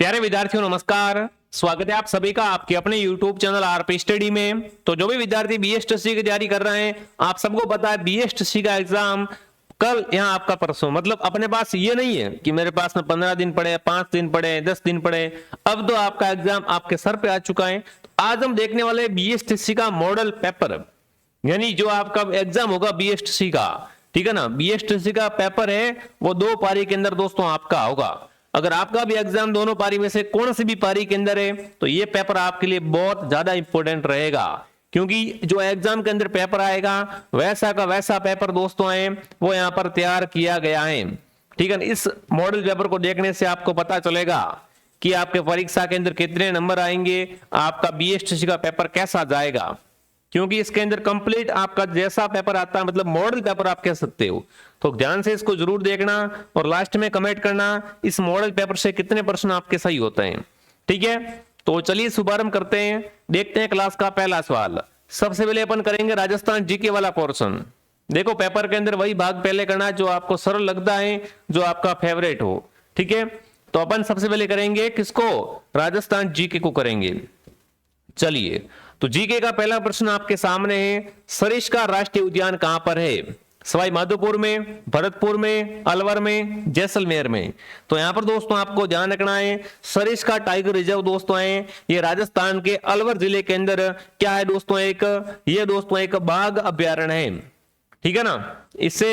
प्यारे विद्यार्थियों नमस्कार। स्वागत है आप सभी का आपके अपने YouTube चैनल आरपी स्टडी में। तो जो भी विद्यार्थी बीएसटीसी की तैयारी कर रहे हैं, आप सबको पता है बीएसटीसी का एग्जाम कल यहाँ आपका परसों। मतलब अपने पास ये नहीं है कि मेरे पास में 15 दिन पड़े, 5 दिन पड़े, 10 दिन पड़े। अब तो आपका एग्जाम आपके सर पे आ चुका है। तो आज हम देखने वाले बीएसटीसी का मॉडल पेपर, यानी जो आपका एग्जाम होगा बीएसटीसी का, ठीक है ना। बीएसटीसी का पेपर है वो 2 पारी के अंदर दोस्तों आपका होगा। अगर आपका भी एग्जाम दोनों पारी में से कौन सी भी पारी के अंदर है तो ये पेपर आपके लिए बहुत ज्यादा इंपॉर्टेंट रहेगा, क्योंकि जो एग्जाम के अंदर पेपर आएगा वैसा का वैसा पेपर दोस्तों है वो यहाँ पर तैयार किया गया है, ठीक है ना। इस मॉडल पेपर को देखने से आपको पता चलेगा कि आपके परीक्षा के अंदर कितने नंबर आएंगे, आपका बीएसटीसी का पेपर कैसा जाएगा, क्योंकि इसके अंदर कंप्लीट आपका जैसा पेपर आता है, मतलब मॉडल पेपर आप कह सकते हो। तो ध्यान से इसको जरूर देखना और लास्ट में कमेंट करना इस मॉडल पेपर से कितने प्रश्न आपके सही होते हैं, ठीक है। तो चलिए शुभारंभ करते हैं, देखते हैं क्लास का पहला सवाल। सबसे पहले अपन करेंगे राजस्थान जीके वाला पोर्शन। देखो पेपर के अंदर वही भाग पहले करना है जो आपको सरल लगता है, जो आपका फेवरेट हो, ठीक है। तो अपन सबसे पहले करेंगे किसको, राजस्थान जीके को करेंगे। चलिए, तो जीके का पहला प्रश्न आपके सामने है, सरिस्का राष्ट्रीय उद्यान कहां पर है? सवाई माधोपुर में, भरतपुर में, अलवर में, जैसलमेर में। तो यहां पर दोस्तों आपको ध्यान रखना है, सरिस्का टाइगर रिजर्व दोस्तों है ये राजस्थान के अलवर जिले के अंदर क्या है दोस्तों, एक बाघ अभ्यारण्य है, ठीक है ना। इसे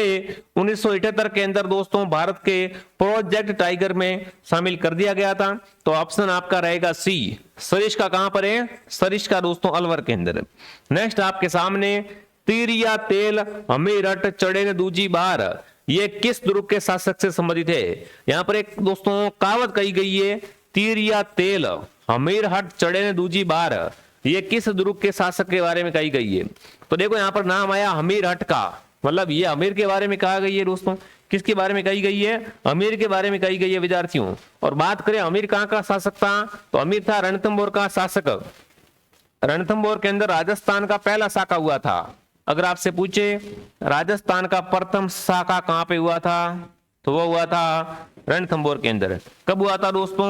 1978 के अंदर दोस्तों भारत के प्रोजेक्ट टाइगर में शामिल कर दिया गया था। तो ऑप्शन आपका रहेगा सी, सरिस्का कहां पर है? सरिस्का दोस्तों अलवर के अंदर। नेक्स्ट आपके सामने, तीरिया तेल हमीरठ चढ़े दूजी बार, ये किस दुर्ग के शासक से संबंधित है? यहां पर एक दोस्तों कहावत कही गई है, तीरिया तेल हमीरठ चढ़े दूजी बार, ये किस दुर्ग के शासक के बारे में कही गई है? तो देखो यहां पर नाम आया हमीरठ का, मतलब ये अमीर के बारे में कहा गई है दोस्तों। किसके बारे में कही गई है? अमीर के बारे में कही गई है विद्यार्थियों। और बात करें अमीर कहां का शासक था, तो अमीर था रणथंभौर का शासक। रणथंभौर के अंदर राजस्थान का पहला शाखा हुआ था। अगर आपसे पूछे राजस्थान का प्रथम शाखा कहां पे हुआ था, तो वो हुआ था रणथंभौर के अंदर। कब हुआ था दोस्तों?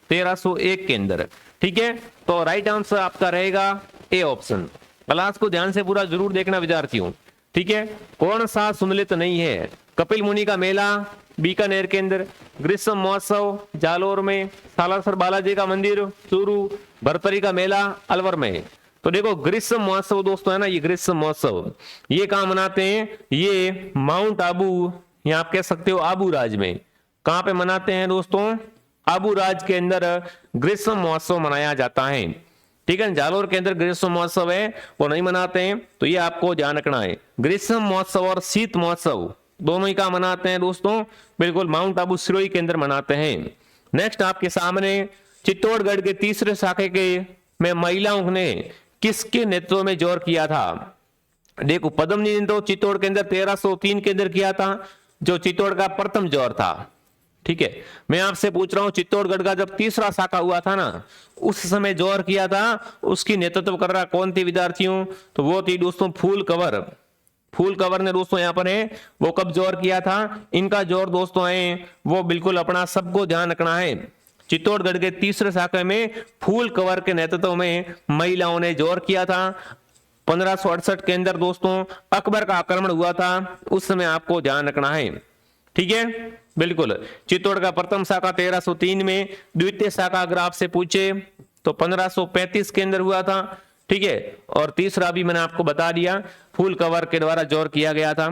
1301 के अंदर, ठीक है। तो राइट आंसर आपका रहेगा ए ऑप्शन। क्लास को ध्यान से पूरा जरूर देखना विद्यार्थियों, ठीक है। कौन सा सुमिलित नहीं है? कपिल मुनि का मेला बीकानेर के अंदर, ग्रीष्म महोत्सव जालोर में, सालासर बालाजी का मंदिर चूरू, भरतरी का मेला अलवर में। तो देखो ग्रीष्म महोत्सव दोस्तों है ना, ये ग्रीष्म महोत्सव ये कहां मनाते हैं? ये माउंट आबू, या आप कह सकते हो आबू राज में। कहां पे मनाते हैं दोस्तों? आबू राज के अंदर ग्रीष्म महोत्सव मनाया जाता है, ठीक है। जालोर के अंदर ग्रीष्म महोत्सव है वो नहीं मनाते हैं, तो ये आपको ध्यान रखना है। ग्रीष्म महोत्सव और शीत महोत्सव दोनों ही कहां मनाते हैं दोस्तों? बिल्कुल माउंट आबू सिरोही के अंदर मनाते हैं। नेक्स्ट आपके सामने, चित्तौड़गढ़ के तीसरे शाखे के में महिलाओं ने किसके नेतृत्व में जोर किया था? देखो पद्मनी ने तो चित्तौड़ के अंदर 1303 के अंदर किया था, जो चित्तौड़ का प्रथम जोर था, ठीक है। मैं आपसे पूछ रहा हूं चित्तौड़गढ़ का जब तीसरा शाखा हुआ था ना, उस समय जोर किया था, उसकी नेतृत्व कर रहा कौन थी विद्यार्थियों? तो वो थी दोस्तों फूल कंवर। फूल कंवर ने दोस्तों यहाँ पर है वो कब जोर किया था? इनका जोर दोस्तों है वो बिल्कुल अपना सबको ध्यान रखना है। चित्तौड़गढ़ के तीसरे शाखा में फूल कंवर के नेतृत्व में महिलाओं ने जोर किया था। 1568 के अंदर दोस्तों अकबर का आक्रमण हुआ था, उस समय आपको ध्यान रखना है, ठीक है। बिल्कुल चित्तौड़ का प्रथम शाखा 1303 में, द्वितीय शाखा अगर आपसे पूछे तो 1535 के अंदर हुआ था, ठीक है। और तीसरा भी मैंने आपको बता दिया, फूल कंवर के द्वारा जोर किया गया था,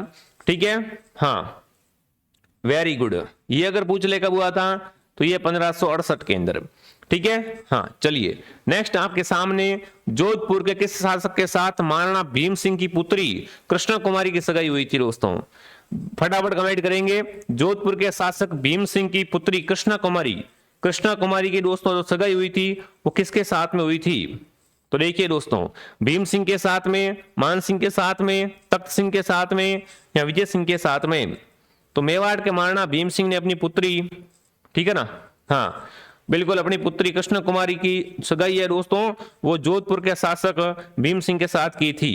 ठीक है। हाँ वेरी गुड, ये अगर पूछ ले कब हुआ था तो ये 1568 के अंदर, ठीक है। हाँ चलिए नेक्स्ट आपके सामने, जोधपुर के किस शासक के साथ महाराणा भीम सिंह की पुत्री कृष्णा कुमारी की सगाई हुई थी दोस्तों? फटाफट कमेंट करेंगे। जोधपुर के शासक भीम सिंह की पुत्री कृष्णा कुमारी की दोस्तों जो सगाई हुई थी वो किसके साथ में हुई थी? तो देखिए दोस्तों, भीम सिंह के साथ में, मान सिंह के साथ में, तख्त सिंह के साथ में, या विजय सिंह के साथ में। तो मेवाड़ के महाराणा भीम सिंह ने अपनी पुत्री, ठीक है ना, हाँ बिल्कुल अपनी पुत्री कृष्ण कुमारी की सगाई है दोस्तों वो जोधपुर के शासक भीम सिंह के साथ की थी।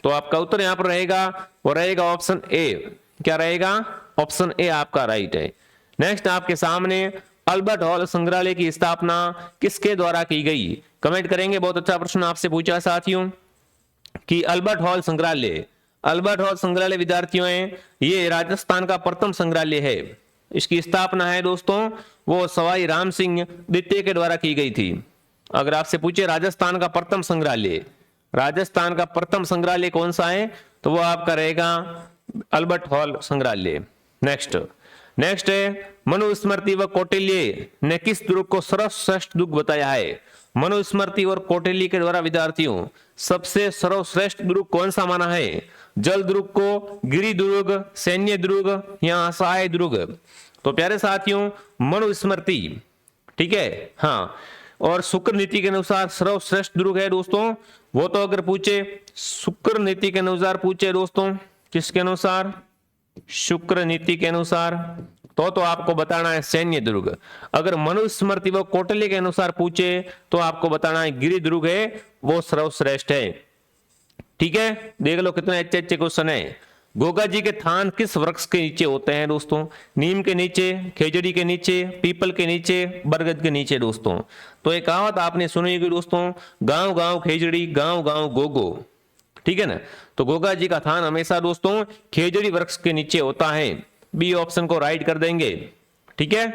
तो आपका उत्तर यहां पर रहेगा वो रहेगा ऑप्शन ए। क्या रहेगा? ऑप्शन ए आपका राइट है। नेक्स्ट आपके सामने, अल्बर्ट हॉल संग्रहालय की स्थापना किसके द्वारा की गई? कमेंट करेंगे। बहुत अच्छा प्रश्न आपसे पूछा साथियों कि अल्बर्ट हॉल संग्रहालय विद्यार्थियों है, ये राजस्थान का प्रथम संग्रहालय है। इसकी स्थापना है दोस्तों वो सवाई राम सिंह द्वितीय के द्वारा की गई थी। अगर आपसे पूछे राजस्थान का प्रथम संग्रहालय कौन सा है, तो वो आपका रहेगा अल्बर्ट हॉल संग्रहालय। नेक्स्ट है मनुस्मृति व कौटिल्य ने किस दुर्ग को सर्वश्रेष्ठ दुर्ग बताया है? मनुस्मृति और कौटिल्य के द्वारा विद्यार्थियों सबसे सर्वश्रेष्ठ दुर्ग कौन सा माना है? जल दुर्ग को, गिरि दुर्ग, सैन्य दुर्ग या असहाय दुर्ग? तो प्यारे साथियों मनुस्मृति, ठीक है, हाँ। और शुक्र नीति के अनुसार सर्वश्रेष्ठ दुर्ग है दोस्तों वो, तो अगर पूछे शुक्र नीति के अनुसार पूछे दोस्तों, किसके अनुसार? शुक्र नीति के अनुसार, तो आपको बताना है सैन्य दुर्ग। अगर मनुस्मृति व कौटिल्य के अनुसार पूछे तो आपको बताना है गिरि दुर्ग है वो सर्वश्रेष्ठ है। ठीक है, देख लो कितने अच्छे अच्छे क्वेश्चन है। गोगा जी के थान किस वृक्ष के नीचे होते हैं दोस्तों? नीम के नीचे, खेजड़ी के नीचे, पीपल के नीचे, बरगद के नीचे दोस्तों। तो एक कहावत आपने सुनी होगी दोस्तों, गांव गांव खेजड़ी, गांव गांव गोगो, ठीक है ना। तो गोगा जी का थान हमेशा दोस्तों खेजड़ी वृक्ष के नीचे होता है। बी ऑप्शन को राइट कर देंगे, ठीक है,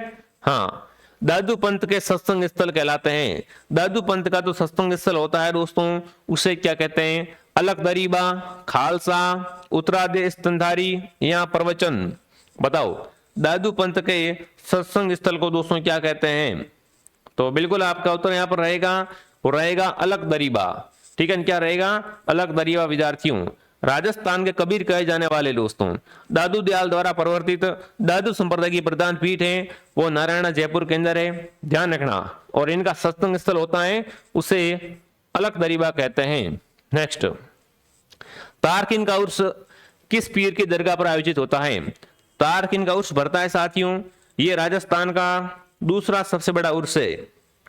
हाँ। दादू पंत के सत्संग स्थल कहलाते हैं। दादू पंत का तो सत्संग स्थल होता है दोस्तों उसे क्या कहते हैं? अलग दरीबा, खालसा, उत्तरादे स्तनधारी या प्रवचन? बताओ दादू पंत के सत्संग स्थल को दोस्तों क्या कहते हैं? तो बिल्कुल आपका उत्तर यहाँ पर रहेगा, वो रहेगा अलग दरीबा, ठीक है। क्या रहेगा? अलग दरीबा विद्यार्थियों। राजस्थान के कबीर कहे जाने वाले दोस्तों दादू दयाल द्वारा प्रवर्तित दादू संप्रदाय की प्रधान पीठ है वो नारायणा जयपुर के अंदर है, ध्यान रखना। और इनका सत्संग स्थल होता है उसे अलग दरीबा कहते हैं। नेक्स्ट, तारकिन का उर्स किस पीर की दरगाह पर आयोजित होता है? तारकिन का उर्स भरता है साथियों, ये राजस्थान का दूसरा सबसे बड़ा उर्स है,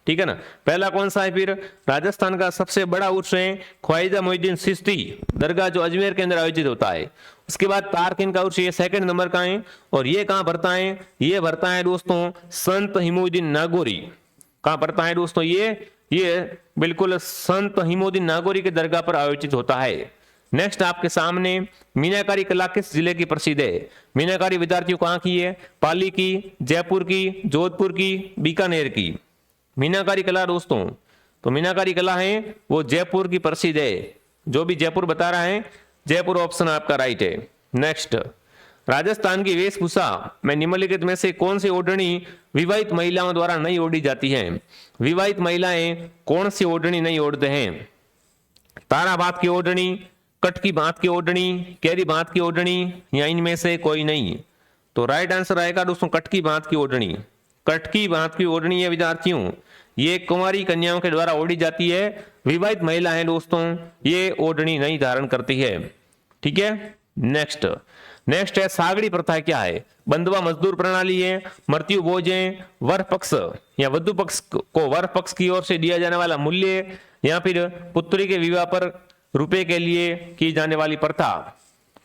ठीक है ना। पहला कौन सा है फिर? राजस्थान का सबसे बड़ा उर्स है ख्वाजा मोइनुद्दीन चिश्ती दरगाह जो अजमेर के अंदर आयोजित होता है। उसके बाद तारकिन का उर्स ये सेकंड नंबर का है। और ये कहां भरता है? ये भरता है दोस्तों संत हिमोद्दीन नागौरी। कहां भरता है दोस्तों? ये बिल्कुल संत हिमोद्दीन नागौरी के दरगाह पर आयोजित होता है। नेक्स्ट आपके सामने मीनाकारी कला किस जिले की प्रसिद्ध है? मीनाकारी विद्यार्थियों कहां की है? पाली की, जयपुर की, जोधपुर की, बीकानेर की? मीनाकारी कला दोस्तों, तो मीनाकारी कला है वो जयपुर की प्रसिद्ध है। जो भी जयपुर बता रहा है जयपुर ऑप्शन आपका राइट है। नेक्स्ट, राजस्थान की वेशभूषा में निम्नलिखित में से कौन सी ओढ़नी विवाहित महिलाओं द्वारा नहीं ओढ़ी जाती है? विवाहित महिलाएं कौन सी ओढ़नी नहीं ओढ़ते हैं? तारा बात की ओढ़नी, कटकी बात की ओढ़नी, कैरी बात की ओढ़नी या इनमें से कोई नहीं? तो राइट आंसर आएगा दोस्तों कटकी बात की ओढ़नी। कटकी बात की ओढ़नी है विद्यार्थियों, ये कुंवारी कन्याओं के द्वारा ओढ़ी जाती है। विवाहित महिला है दोस्तों ये ओढ़नी नहीं धारण करती है, ठीक है। नेक्स्ट है सागड़ी प्रथा क्या है? बंधुआ मजदूर प्रणाली है, मृत्यु भोज है, वर पक्ष या वधु पक्ष को वर पक्ष की ओर से दिया जाने वाला मूल्य, या फिर पुत्री के विवाह पर रुपए के लिए की जाने वाली प्रथा?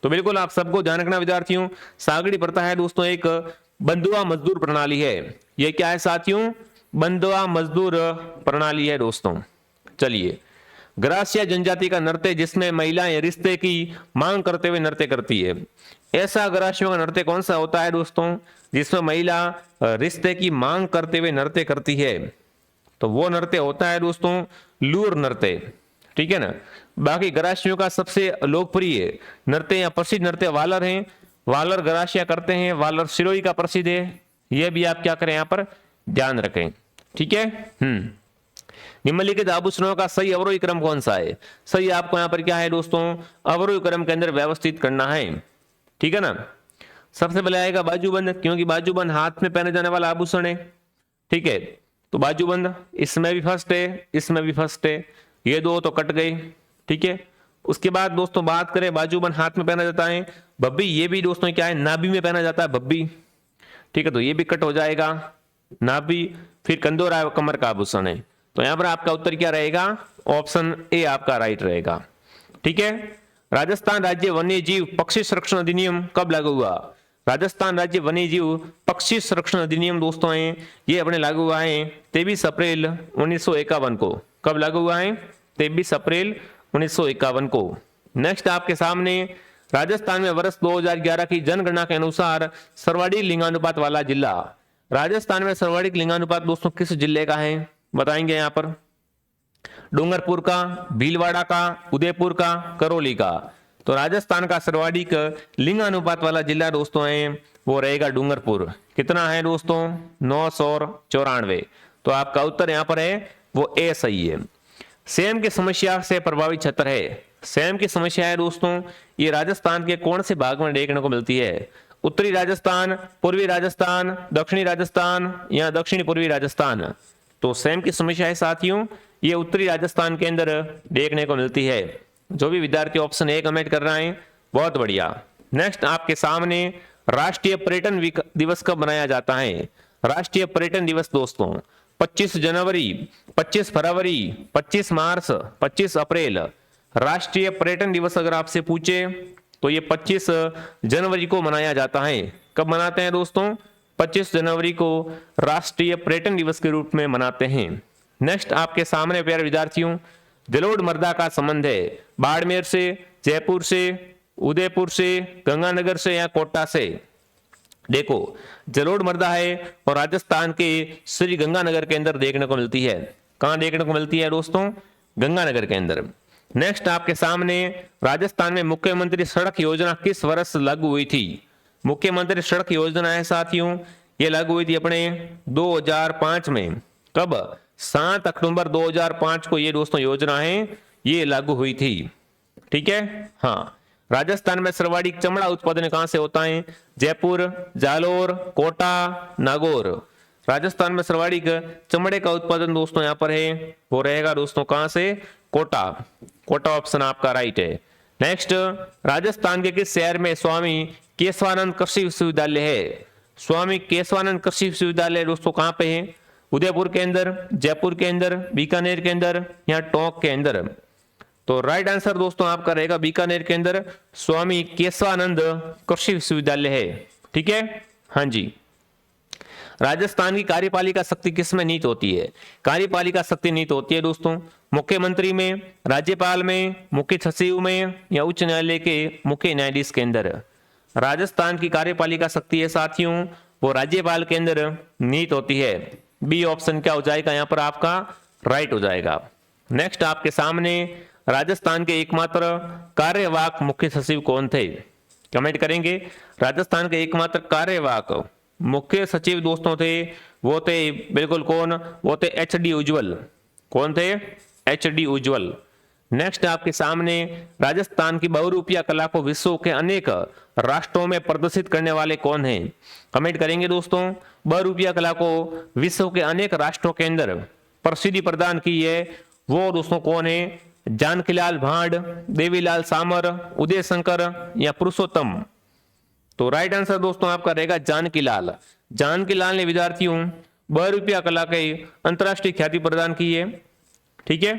तो बिल्कुल आप सबको ध्यान रखना विद्यार्थियों, सागड़ी प्रथा है दोस्तों एक बंधुआ मजदूर प्रणाली है। ये क्या है साथियों? बंधुआ मजदूर प्रणाली है दोस्तों। चलिए, ग्रासिया जनजाति का नृत्य जिसमें महिलाएं रिश्ते की मांग करते हुए नृत्य करती है, ऐसा ग्रासियों का नृत्य कौन सा होता है दोस्तों जिसमें महिला रिश्ते की मांग करते हुए नृत्य करती है? तो वो नृत्य होता है दोस्तों लूर नृत्य, ठीक है ना। बाकी ग्रासियों का सबसे लोकप्रिय नृत्य या प्रसिद्ध नृत्य वालर है, वालर ग्रासिया करते हैं, वालर सिरोही का प्रसिद्ध है। यह भी आप क्या करें यहाँ पर ध्यान रखें, ठीक है। निम्नलिखित आभूषणों का सही अवरोही क्रम कौन सा है? सही आपको यहाँ पर क्या है दोस्तों अवरोही क्रम के अंदर व्यवस्थित करना है, ठीक है ना। सबसे पहले आएगा बाजूबंद, क्योंकि बाजूबंद हाथ में पहने जाने वाला आभूषण है, ठीक है। तो बाजूबंद इसमें भी फर्स्ट है, इसमें भी फर्स्ट है, ये दो तो कट गए, ठीक है। उसके बाद दोस्तों बात करें बाजूबंद हाथ में पहना जाता है, भब्बी ये भी दोस्तों क्या है नाभि में पहना जाता है भब्बी, ठीक है। तो ये भी कट हो जाएगा नाभि। फिर कंदोरा कमर का आभूषण है, तो यहां पर आपका उत्तर क्या रहेगा? ऑप्शन ए आपका राइट रहेगा, ठीक है। राजस्थान राज्य वन्य जीव पक्षी संरक्षण अधिनियम कब लागू हुआ? राजस्थान राज्य वन्य जीव पक्षी संरक्षण अधिनियम दोस्तों है, ये अपने लागू हुआ है 23 अप्रैल 1951 को। कब लागू हुआ है? 23 अप्रैल 1951 को। नेक्स्ट आपके सामने राजस्थान में वर्ष 2011 की जनगणना के अनुसार सर्वाधिक लिंगानुपात वाला जिला। राजस्थान में सर्वाधिक लिंगानुपात दोस्तों किस जिले का है बताएंगे यहाँ पर? डूंगरपुर का, भीलवाड़ा का, उदयपुर का, करौली का। तो राजस्थान का सर्वाधिक लिंगानुपात वाला जिला दोस्तों है वो रहेगा डूंगरपुर। कितना है दोस्तों? 994। तो आपका उत्तर यहाँ पर है वो ए सही है। सेम की समस्या से प्रभावित क्षेत्र है। सेम की समस्या है दोस्तों, ये राजस्थान के कौन से भाग में देखने को मिलती है? उत्तरी राजस्थान, पूर्वी राजस्थान, दक्षिणी राजस्थान या दक्षिणी पूर्वी राजस्थान? तो सेम की समस्या है साथियों, ये उत्तरी राजस्थान के अंदर देखने को मिलती है। जो भी विद्यार्थी ऑप्शन ए कमेंट कर रहे हैं बहुत बढ़िया। नेक्स्ट आपके सामने राष्ट्रीय पर्यटन दिवस कब मनाया जाता है? राष्ट्रीय पर्यटन दिवस दोस्तों 25 जनवरी, 25 फरवरी, 25 मार्च, 25 अप्रैल। राष्ट्रीय पर्यटन दिवस अगर आपसे पूछे तो ये 25 जनवरी को मनाया जाता है। कब मनाते हैं दोस्तों? 25 जनवरी को राष्ट्रीय पर्यटन दिवस के रूप में मनाते हैं। नेक्स्ट आपके सामने प्यारे विद्यार्थियों जलोढ़ मृदा का संबंध है बाड़मेर से, जयपुर से, उदयपुर से, गंगानगर से या कोटा से? देखो जलोढ़ मृदा है और राजस्थान के श्री गंगानगर के अंदर देखने को मिलती है। कहां देखने को मिलती है दोस्तों? गंगानगर के अंदर। नेक्स्ट आपके सामने राजस्थान में मुख्यमंत्री सड़क योजना किस वर्ष लागू हुई थी? मुख्यमंत्री सड़क योजना है साथियों, ये लागू हुई थी अपने 2005 में। कब? 7 अक्टूबर 2005 को ये दोस्तों योजना है ये लागू हुई थी। ठीक है। हाँ, राजस्थान में सर्वाधिक चमड़ा उत्पादन कहां से होता है? जयपुर, जालोर, कोटा, नागौर। राजस्थान में सर्वाधिक चमड़े का उत्पादन दोस्तों यहां पर है वो रहेगा दोस्तों कहां से? कोटा। कोटा ऑप्शन आपका राइट है। नेक्स्ट राजस्थान के किस शहर में स्वामी केशवानंद कृषि विश्वविद्यालय है? स्वामी केशवानंद कृषि विश्वविद्यालय दोस्तों कहां पे है? उदयपुर के अंदर, जयपुर के अंदर, बीकानेर के अंदर या टोंक के अंदर? तो राइट आंसर दोस्तों आपका रहेगा बीकानेर के अंदर स्वामी केशवानंद कृषि विश्वविद्यालय है। ठीक है। हाँ जी। राजस्थान की कार्यपालिका शक्ति किसमें नीत होती है? कार्यपालिका शक्ति नीत होती है दोस्तों मुख्यमंत्री में, राज्यपाल में, मुख्य सचिव में या उच्च न्यायालय के मुख्य न्यायाधीश के अंदर? राजस्थान की कार्यपालिका शक्ति है साथियों वो राज्यपाल के अंदर नीत होती है। बी ऑप्शन क्या हो जाएगा यहाँ पर आपका? राइट हो जाएगा। नेक्स्ट आपके सामने राजस्थान के एकमात्र कार्यवाहक मुख्य सचिव कौन थे? कमेंट करेंगे। राजस्थान के एकमात्र कार्यवाहक मुख्य सचिव दोस्तों थे वो थे बिल्कुल कौन? वो थे एच.डी. उज्ज्वल। कौन थे? एच.डी. उज्ज्वल। नेक्स्ट आपके सामने राजस्थान की बहुरूपिया कला को विश्व के अनेक राष्ट्रों में प्रदर्शित करने वाले कौन हैं? कमेंट करेंगे दोस्तों। बहुरूपिया कला को विश्व के अनेक राष्ट्रों के अंदर प्रसिद्धि प्रदान की है वो दोस्तों कौन है? जानकीलाल भांड, देवीलाल सामर, उदय शंकर या पुरुषोत्तम? तो राइट आंसर दोस्तों आपका रहेगा जानकीलाल। जानकीलाल ने विद्यार्थियों बहुरूपिया कला के अंतरराष्ट्रीय ख्याति प्रदान की है। ठीक है।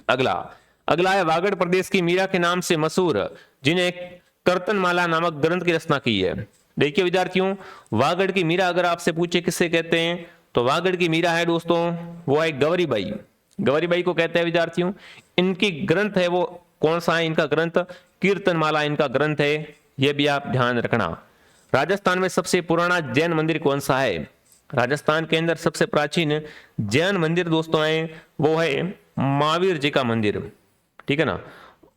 अगला है वागड़ प्रदेश की मीरा के नाम से मशहूर जिन्हें कीर्तनमाला नामक ग्रंथ की रचना की है। देखिए विद्यार्थियों वागड़ की मीरा अगर आपसे पूछे किससे कहते हैं तो वागड़ की मीरा है दोस्तों वो है गौरीबाई। गौरीबाई को कहते हैं विद्यार्थियों। इनकी ग्रंथ है वो कौन सा है? इनका ग्रंथ कीर्तनमाला इनका ग्रंथ है, यह भी आप ध्यान रखना। राजस्थान में सबसे पुराना जैन मंदिर कौन सा है? राजस्थान के अंदर सबसे प्राचीन जैन मंदिर दोस्तों है वो है महावीर जी का मंदिर। ठीक है ना।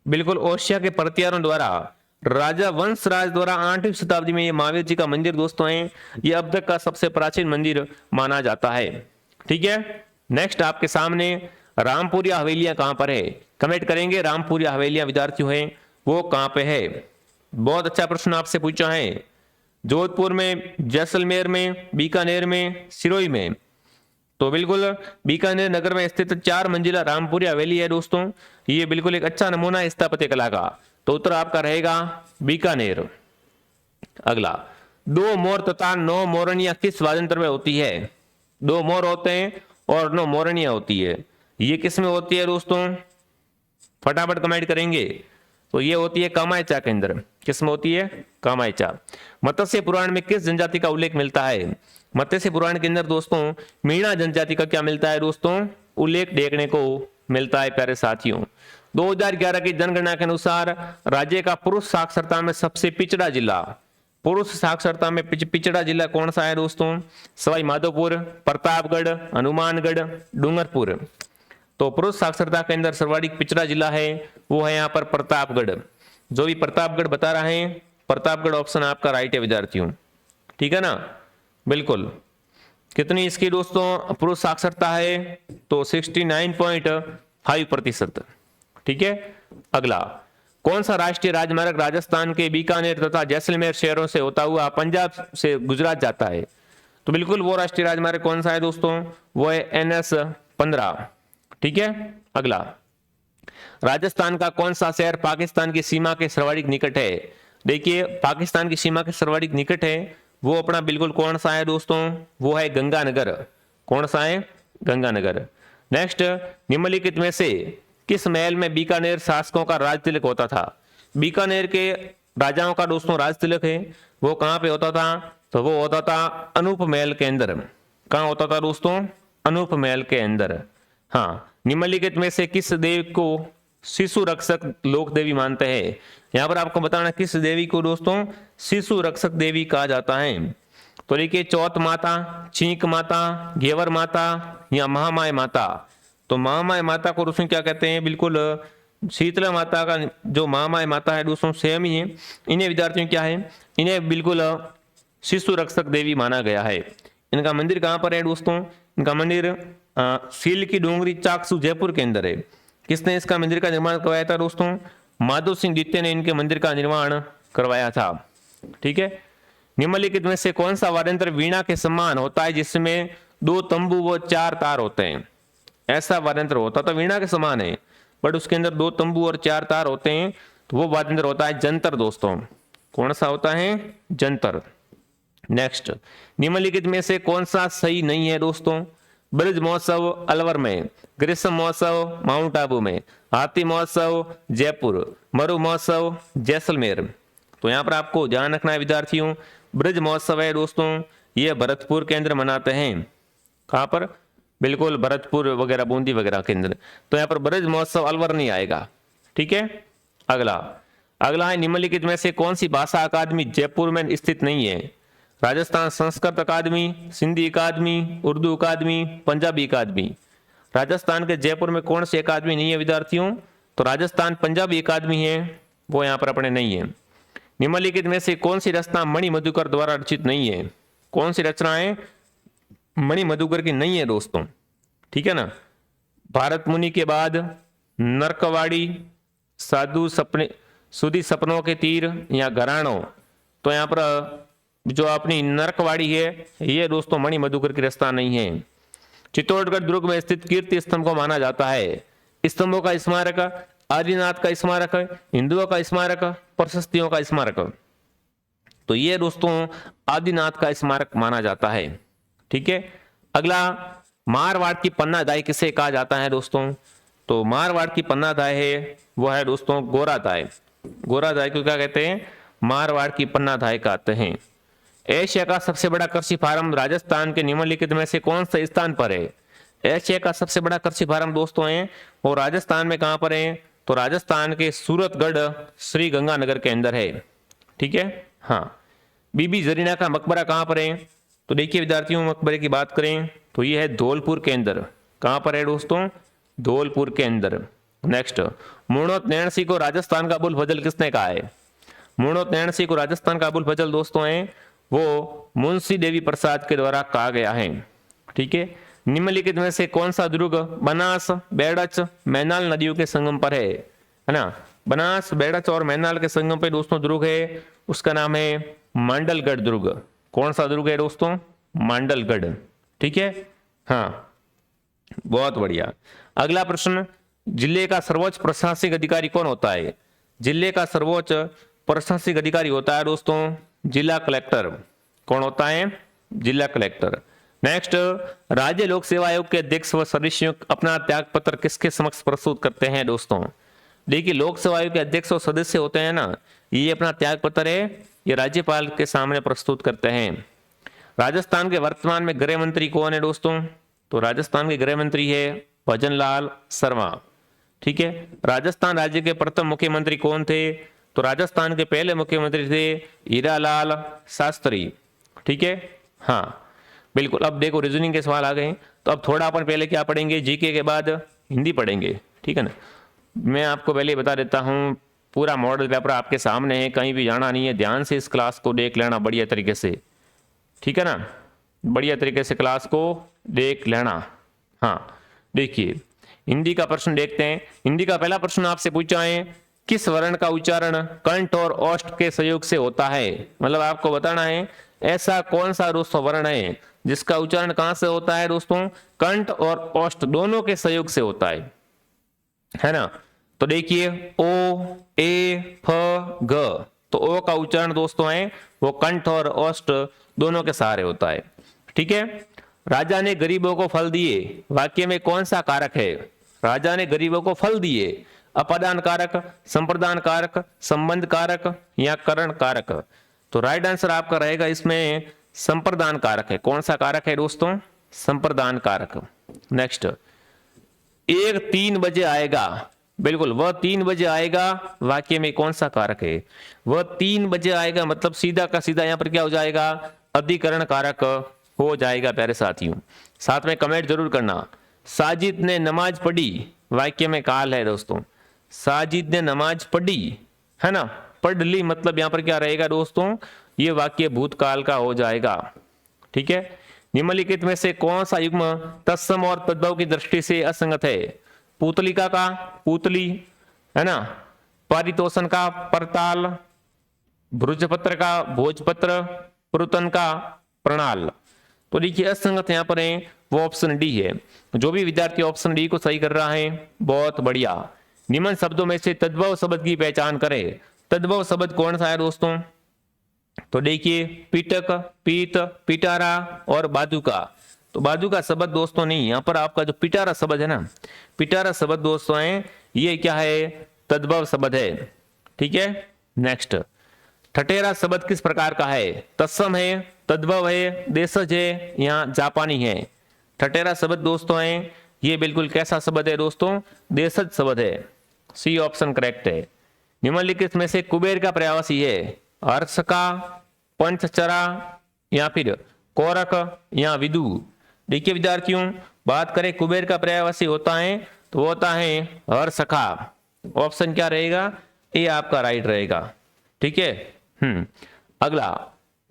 बिल्कुल ओशिया के प्रतिहारों द्वारा राजा वंशराज द्वारा 8वीं शताब्दी में ये महावीर जी का मंदिर दोस्तों है ये अब तक का सबसे प्राचीन मंदिर माना जाता है। ठीक है। नेक्स्ट आपके सामने रामपुरिया हवेलियां कहां पर है? कमेंट करेंगे। रामपुरिया हवेलियां विद्यार्थियों है वो कहां पे है? बहुत अच्छा प्रश्न आपसे पूछा है। जोधपुर में, जैसलमेर में, बीकानेर में, सिरोही में? तो बिल्कुल बीकानेर नगर में स्थित 4 मंजिला रामपुरिया हवेली है दोस्तों। ये बिल्कुल एक अच्छा नमूना है स्थापत्य कला का। तो उत्तर आपका रहेगा बीकानेर। अगला 2 मोर तथा 9 मोरनियां किस वाद्ययंत्र में होती है? 2 मोर होते हैं और 9 मोरनियां होती है। ये किस में होती है दोस्तों? फटाफट कमेंट करेंगे। तो ये होती है कामायचा के अंदर। किसमें होती है? कामायचा। मत्स्य पुराण में किस जनजाति का उल्लेख मिलता है? मत्स्य पुराण के अंदर दोस्तों मीणा जनजाति का क्या मिलता है दोस्तों? उल्लेख देखने को मिलता है प्यारे साथियों। 2011 की जनगणना के अनुसार राज्य का पुरुष साक्षरता में सबसे पिछड़ा जिला, पुरुष साक्षरता में पिछड़ा जिला कौन सा है दोस्तों? सवाई माधोपुर, प्रतापगढ़, हनुमानगढ़, डूंगरपुर। तो पुरुष साक्षरता के अंदर सर्वाधिक पिछड़ा जिला है वो है यहाँ पर प्रतापगढ़। जो भी प्रतापगढ़ बता रहे हैं, प्रतापगढ़ ऑप्शन आपका राइट है विद्यार्थियों, ठीक है ना? बिल्कुल। कितनी इसकी दोस्तों पुरुष साक्षरता है? तो 69.5%, ठीक है। अगला, कौन सा राष्ट्रीय राजमार्ग राजस्थान के बीकानेर तथा जैसलमेर शहरों से होता हुआ पंजाब से गुजरात जाता है? तो बिल्कुल वो राष्ट्रीय राजमार्ग कौन सा है दोस्तों? वो है NS-15, ठीक है। अगला, राजस्थान का कौन सा शहर पाकिस्तान की सीमा के सर्वाधिक निकट है? देखिए पाकिस्तान की सीमा के सर्वाधिक निकट है वो अपना बिल्कुल कौन सा है दोस्तों? वो है गंगानगर। कौन सा है? गंगानगर। नेक्स्ट, निम्नलिखित में से किस महल में बीकानेर शासकों का राज तिलक होता था? बीकानेर के राजाओं का दोस्तों राज तिलक है वो कहां पे होता था? तो वो होता था अनूप महल के अंदर। कहां होता था दोस्तों? अनूप महल के अंदर। हाँ, निम्नलिखित में से किस देवी को शिशु रक्षक लोक देवी मानते हैं? यहां पर आपको बताना किस देवी को दोस्तों शिशु रक्षक देवी कहा जाता है। तो देखिए चौथ माता, चींक माता, घेवर माता या महामाय माता। तो महामाय माता को दोस्तों क्या कहते हैं? बिल्कुल शीतला माता का जो महामाय माता है दोस्तों सेम ही है। इन्हें विद्यार्थियों क्या है? इन्हें बिल्कुल शिशु रक्षक देवी माना गया है। इनका मंदिर कहां पर है दोस्तों? इनका मंदिर सील की डोंगरी चाकसू जयपुर के अंदर है। किसने इसका मंदिर का निर्माण करवाया था दोस्तों? माधो सिंह द्वितीय ने इनके मंदिर का निर्माण करवाया था, ठीक है। निम्नलिखित में से कौन सा वाद्ययंत्र वीणा के समान होता है जिसमें 2 तंबू व 4 तार होते हैं? ऐसा वाद्ययंत्र होता तो वीणा के समान है बट उसके अंदर 2 तंबू और 4 तार होते हैं तो वो वाद्ययंत्र होता है जंतर दोस्तों। कौन सा होता है? जंतर। नेक्स्ट, निम्नलिखित में से कौन सा सही नहीं है दोस्तों? ब्रज महोत्सव अलवर में, ग्रीष्म महोत्सव माउंट आबू में, हाथी महोत्सव जयपुर, मरु महोत्सव जैसलमेर। तो यहाँ पर आपको ध्यान रखना है विद्यार्थियों, ब्रज महोत्सव है दोस्तों ये भरतपुर के अंदर मनाते हैं। कहाँ पर? बिल्कुल भरतपुर वगैरह बूंदी वगैरह के अंदर। तो यहाँ पर ब्रज महोत्सव अलवर नहीं आएगा, ठीक है। अगला है निम्नलिखित में से कौन सी भाषा अकादमी जयपुर में स्थित नहीं है? राजस्थान संस्कृत अकादमी, सिंधी अकादमी, उर्दू अकादमी, पंजाबी अकादमी। राजस्थान के जयपुर में कौन सी अकादमी नहीं है विद्यार्थियों? तो राजस्थान पंजाबी अकादमी है वो यहाँ पर अपने नहीं है। निम्नलिखित में से कौन सी रचना मणि मधुकर द्वारा रचित नहीं है? कौन सी रचना है मणि मधुकर की नहीं है दोस्तों, ठीक है ना। भारत मुनि के बाद नरकवाड़ी, साधु सपने, सुधी सपनों के तीर या घराणों। तो यहाँ पर जो अपनी नरकवाड़ी है ये दोस्तों मणि मधुकर की रचना नहीं है। चित्तौड़गढ़ दुर्ग में स्थित कीर्ति स्तंभ को माना जाता है स्तंभों का स्मारक, आदिनाथ का स्मारक, हिंदुओं का स्मारक, प्रशस्तियों का स्मारक। तो ये दोस्तों आदिनाथ का स्मारक माना जाता है, ठीक है। अगला, मारवाड़ की पन्नाधाय किसे कहा जाता है दोस्तों? तो मारवाड़ की पन्नाधाय है वो है दोस्तों गोराधाय। गोराधाय को क्या कहते हैं? मारवाड़ की पन्नाधाय कहते हैं। एशिया का सबसे बड़ा कृषि फार्म राजस्थान के निम्नलिखित में से कौन सा स्थान पर है? एशिया का सबसे बड़ा कृषि फार्म दोस्तों है वो राजस्थान में कहां पर है? तो राजस्थान के सूरतगढ़ श्री गंगानगर के अंदर है, ठीक है। हाँ, बीबी जरीना का मकबरा कहां पर है? तो देखिए विद्यार्थियों मकबरे की बात करें तो ये है धौलपुर के अंदर। कहां पर है दोस्तों? धौलपुर के अंदर। नेक्स्ट, मुर्नोत नैण सिंह को राजस्थान का अबुल फजल किसने कहा है? मुर्नोत नैण सिंह को राजस्थान का अबुल फजल दोस्तों है वो मुंशी देवी प्रसाद के द्वारा कहा गया है, ठीक है। निम्नलिखित में से कौन सा दुर्ग बनास, बेड़च, मैनाल नदियों के संगम पर है ना? बनास, बेड़च और मैनाल के संगम पे दोस्तों दुर्ग है उसका नाम है मांडलगढ़ दुर्ग। कौन सा दुर्ग है दोस्तों? मांडलगढ़, ठीक है। हाँ, बहुत बढ़िया। अगला प्रश्न, जिले का सर्वोच्च प्रशासनिक अधिकारी कौन होता है? जिले का सर्वोच्च प्रशासनिक अधिकारी होता है दोस्तों जिला कलेक्टर। कौन होता है? जिला कलेक्टर। नेक्स्ट, राज्य लोक सेवा आयोग के अध्यक्ष व सदस्यों अपना त्याग पत्र किसके समक्ष प्रस्तुत करते हैं दोस्तों? देखिए लोक सेवा आयोग के अध्यक्ष और सदस्य होते हैं ना ये अपना त्याग पत्र है, ये राज्यपाल के सामने प्रस्तुत करते हैं। राजस्थान के वर्तमान में गृह मंत्री कौन है दोस्तों? तो राजस्थान के गृह मंत्री है भजन लाल शर्मा। ठीक है। राजस्थान राज्य के प्रथम मुख्यमंत्री कौन थे? तो राजस्थान के पहले मुख्यमंत्री थे हीरालाल शास्त्री। ठीक है, हाँ बिल्कुल। अब देखो रीजनिंग के सवाल आ गए, तो अब थोड़ा अपन पहले क्या पढ़ेंगे, जीके के बाद हिंदी पढ़ेंगे। ठीक है ना। मैं आपको पहले बता देता हूँ, पूरा मॉडल पेपर आपके सामने है, कहीं भी जाना नहीं है, ध्यान से इस क्लास को देख लेना बढ़िया तरीके से। ठीक है ना, बढ़िया तरीके से क्लास को देख लेना। हाँ देखिए, हिंदी का प्रश्न देखते हैं। हिंदी का पहला प्रश्न आपसे पूछा है, किस वर्ण का उच्चारण कंठ और ओष्ठ के सहयोग से होता है? मतलब आपको बताना है ऐसा कौन सा दोस्तों वर्ण है जिसका उच्चारण कहां से होता है दोस्तों? कंठ और ओष्ठ दोनों के सहयोग से होता है ना। तो देखिए ओ, ए, फ, ग, तो ओ का उच्चारण दोस्तों है वो कंठ और ओष्ठ दोनों के सहारे होता है। ठीक है। राजा ने गरीबों को फल दिए, वाक्य में कौन सा कारक है? राजा ने गरीबों को फल दिए, अपादान कारक, संप्रदान कारक, संबंध कारक या करण कारक? तो राइट आंसर आपका रहेगा इसमें संप्रदान कारक है। कौन सा कारक है दोस्तों? संप्रदान कारक। नेक्स्ट, एक 3 बजे आएगा, बिल्कुल वह 3 बजे आएगा, वाक्य में कौन सा कारक है? वह 3 बजे आएगा मतलब सीधा का सीधा यहां पर क्या हो जाएगा? अधिकरण कारक हो जाएगा प्यारे साथियों। साथ में कमेंट जरूर करना। साजिद ने नमाज पढ़ी, वाक्य में काल है दोस्तों। साजिद ने नमाज पढ़ी, है ना, पढ़ ली मतलब यहां पर क्या रहेगा दोस्तों? ये वाक्य भूतकाल का हो जाएगा। ठीक है। निम्नलिखित में से कौन सा युग्म तत्सम और तद्भव की दृष्टि से असंगत है? पुतलिका का पुतली, है ना, पारितोषण का परताल, भुजपत्र का भोजपत्र, पुरुतन का प्रणाल। तो देखिए असंगत यहां पर है वो ऑप्शन डी है। जो भी विद्यार्थी ऑप्शन डी को सही कर रहा है बहुत बढ़िया। निम्न शब्दों में से तद्भव शब्द की पहचान करें। तद्भव शब्द कौन सा है दोस्तों? तो देखिए पीटक, पीत, पिटारा और बादुका। तो बादुका शब्द दोस्तों नहीं, यहाँ पर आपका जो पिटारा शब्द है ना, पिटारा शब्द दोस्तों है ये क्या है? तद्भव शब्द है। ठीक है। नेक्स्ट, ठठेरा शब्द किस प्रकार का है? तत्सम है, तद्भव है, देशज है या जापानी है? ठठेरा शब्द दोस्तों है ये बिल्कुल कैसा शब्द है दोस्तों? देशज शब्द है। सी ऑप्शन करेक्ट है। निम्नलिखित में से कुबेर का पर्यायवाची है? अर्शका, पंचचरा या फिर कोरक या विदु? देखिए विद्यार्थियों, बात करें कुबेर का पर्यायवाची होता है तो वो होता है हर्षका। ऑप्शन क्या रहेगा? ए आपका राइट रहेगा। ठीक है। अगला,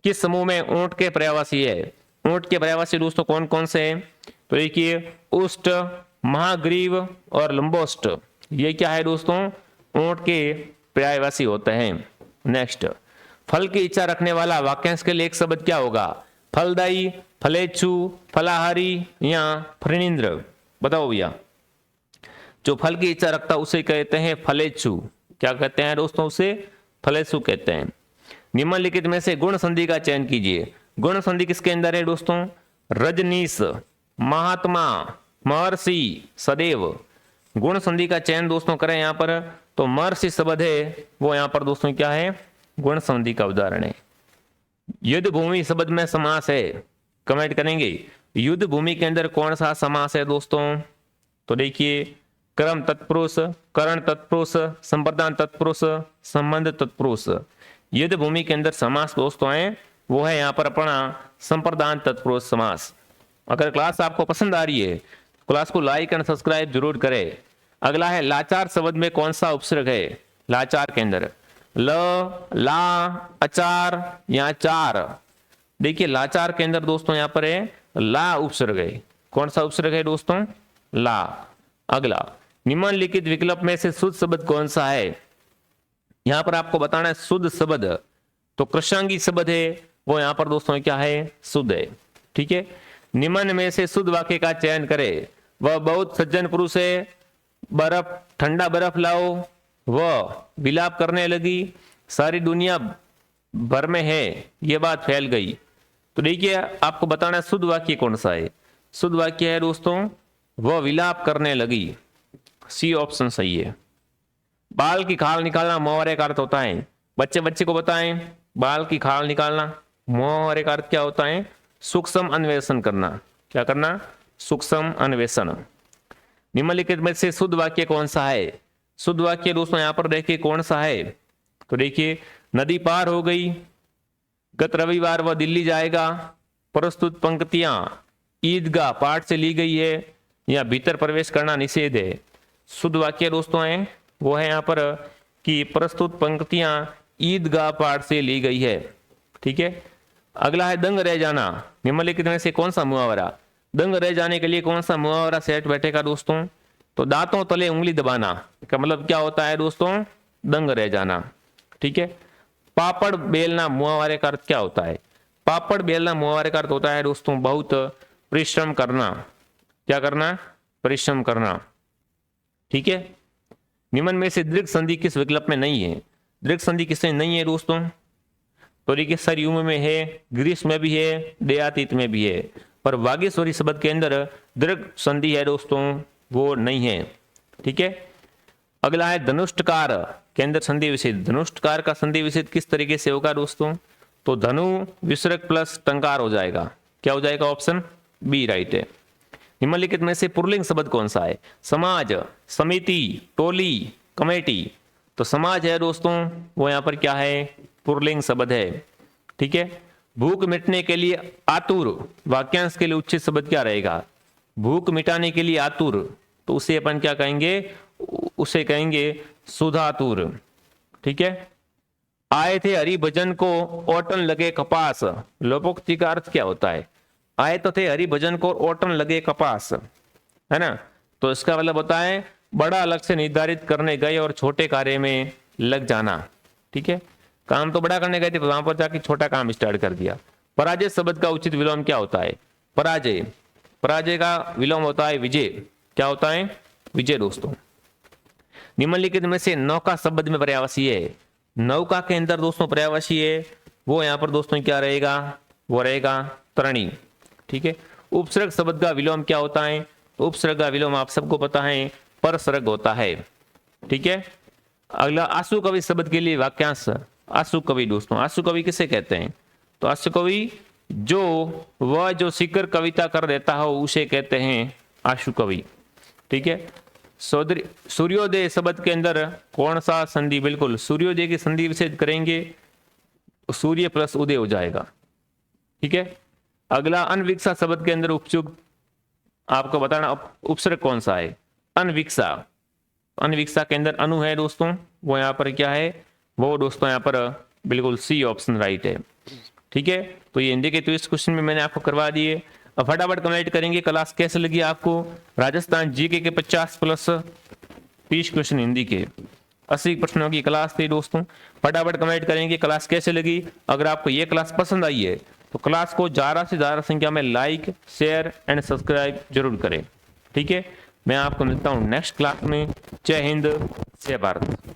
किस समूह में ऊंट के पर्यायवाची है? ऊंट के पर्यायवाची दोस्तों कौन कौन से हैं? तो देखिए उष्ट, महाग्रीव और लंबोष्ट, ये क्या है दोस्तों? ऊंट के पर्यायवाची होते हैं। नेक्स्ट, फल की इच्छा रखने वाला वाक्यांश के लिए एक शब्द क्या होगा? फलदायी, फलेच्छु, फलाहारी या फणींद्र? बताओ भैया। जो फल की इच्छा रखता है उसे कहते हैं फलेच्छु। क्या कहते हैं दोस्तों? उसे फलेच्छु कहते हैं। निम्नलिखित में से गुण संधि का चयन कीजिए। गुण संधि किसके अंदर है दोस्तों? रजनीश, महात्मा, महर्षि, सदैव। गुण संधि का चयन दोस्तों करें यहां पर तो महर्षि शब्द है वो यहां पर दोस्तों क्या है? गुण संधि का उदाहरण है। युद्ध भूमि शब्द में समास है, कमेंट करेंगे युद्ध भूमि के अंदर कौन सा समास है दोस्तों? तो देखिए कर्म तत्पुरुष, करण तत्पुरुष, संप्रदान तत्पुरुष, संबंध तत्पुरुष। युद्ध भूमि के अंदर समास दोस्तों है वो है यहाँ पर अपना संप्रदान तत्पुरुष समास। अगर क्लास आपको पसंद आ रही है क्लास को लाइक एंड सब्सक्राइब जरूर करें। अगला है लाचार शब्द में कौन सा उपसर्ग है? लाचार के अंदर ल, ला, अचार या चार? देखिए लाचार के अंदर दोस्तों यहाँ पर है ला उपसर्ग है। कौन सा उपसर्ग है दोस्तों? ला। अगला, निम्नलिखित विकल्प में से शुद्ध शब्द कौन सा है? यहां पर आपको बताना है शुद्ध शब्द। तो कृषांगी शब्द है वो यहां पर दोस्तों क्या है? शुद्ध है। ठीक है। निम्न में से शुद्ध वाक्य का चयन करें। वह बहुत सज्जन पुरुष है, बर्फ, ठंडा बर्फ लाओ, वह विलाप करने लगी, सारी दुनिया भर में है ये बात फैल गई। तो देखिए आपको बताना है शुद्ध वाक्य कौन सा है। शुद्ध वाक्य है दोस्तों वह विलाप करने लगी। सी ऑप्शन सही है। बाल की खाल निकालना मुहावरे का अर्थ होता है। बच्चे बच्चे को बताएं बाल की खाल निकालना। मुहावरे का अर्थ क्या होता है? सूक्ष्म अन्वेषण करना। क्या करना? सूक्ष्म अन्वेषण। निम्नलिखित में से शुद्ध वाक्य कौन सा है? शुद्ध वाक्य दोस्तों यहां पर देखिए कौन सा है, तो देखिए नदी पार हो गई, गत रविवार वह दिल्ली जाएगा, प्रस्तुत पंक्तियां ईदगाह पाठ से ली गई है, या भीतर प्रवेश करना निषेध है। शुद्ध वाक्य दोस्तों है वो है यहाँ पर कि प्रस्तुत पंक्तियां ईदगाह पाठ से ली गई है। ठीक है। अगला है दंग रह जाना। निम्नलिखित में से कौन सा मुहावरा? दंग रह जाने के लिए कौन सा मुहावरा सेट बैठेगा दोस्तों? तो दांतों तले उंगली दबाना का मतलब क्या होता है दोस्तों? दंग रह जाना। ठीक है। पापड़ बेलना मुहावरे का अर्थ क्या होता है? पापड़ बेलना मुहावरे का अर्थ होता है दोस्तों बहुत परिश्रम करना। क्या करना? परिश्रम करना। ठीक है। निम्न में से दीर्घ संधि किस विकल्प में नहीं है? दीर्घ संधि किसमें नहीं है दोस्तों? तो देखिए सरयुम में है, ग्रीष्म में भी है, दयातीत में भी है, पर वागीश्वरी शब्द के अंदर दीर्घ संधि है दोस्तों, वो नहीं है। ठीक है। अगला है धनुष्टकार के अंदर संधि विच्छेद। धनुष्टकार का संधि विच्छेद किस तरीके से होगा दोस्तों? तो धनु विसर्ग प्लस टंकार हो जाएगा। क्या हो जाएगा? ऑप्शन बी राइट है। निम्नलिखित में से पुल्लिंग शब्द कौन सा है? समाज, समिति, टोली, कमेटी। तो समाज है दोस्तों वो यहाँ पर क्या है? पुल्लिंग शब्द है। ठीक है। भूख मिटने के लिए आतुर, वाक्यांश के लिए उचित शब्द क्या रहेगा? भूख मिटाने के लिए आतुर, तो उसे अपन क्या कहेंगे? उसे कहेंगे सुधातुर। ठीक है। आए थे हरिभजन को ओटन लगे कपास। लोपोक्ति का अर्थ क्या होता है? आए तो थे हरिभजन को ओटन लगे कपास, है ना। तो इसका मतलब होता है बड़ा लक्ष्य निर्धारित करने गए और छोटे कार्य में लग जाना। ठीक है। काम तो बड़ा करने गए थे, वहां पर जाके छोटा काम स्टार्ट कर दिया। पराजय शब्द का उचित विलोम क्या होता है? पराजय, पराजय का विलोम होता है विजय। क्या होता है? विजय दोस्तों। निम्नलिखित में से नौका शब्द में पर्यायवाची है। नौका के अंदर दोस्तों पर्यायवाची है वो यहाँ पर दोस्तों क्या रहेगा? वो रहेगा तरणी। ठीक है। उपसर्ग शब्द का विलोम क्या होता है? उपसर्ग का विलोम आप सबको पता है परसर्ग होता है। ठीक है। अगला आंसू कवि शब्द के लिए वाक्यांश। आंसू कवि दोस्तों, आंसू कवि किसे कहते हैं? तो आंसू कवि जो शिखर कविता कर देता हो उसे कहते हैं आंसू कवि। ठीक है। सूर्योदय शब्द के अंदर कौन सा संधि? बिल्कुल सूर्योदय की संधि विच्छेद करेंगे, सूर्य प्लस उदय हो जाएगा। ठीक है। अगला अनविकसा शब्द के अंदर उपयुक्त आपको बताना उपसर्ग कौन सा है? अनविकसा। अनविकसा के अंदर अनु है दोस्तों, वो यहाँ पर क्या है? वो दोस्तों यहाँ पर बिल्कुल सी ऑप्शन राइट है। ठीक है। तो ये हिंदी के तो इस क्वेश्चन में मैंने आपको करवा दिए। अब फटाफट कमेंट करेंगे क्लास कैसे लगी आपको। राजस्थान जीके के 50 प्लस 30 क्वेश्चन हिंदी के 80 प्रश्नों की क्लास थी दोस्तों। फटाफट कमेंट करेंगे क्लास कैसे लगी। अगर आपको ये क्लास पसंद आई है तो क्लास को ज्यादा से ज्यादा संख्या में लाइक, शेयर एंड सब्सक्राइब जरूर करें। ठीक है। मैं आपको मिलता हूं नेक्स्ट क्लास में। जय हिंद, जय भारत।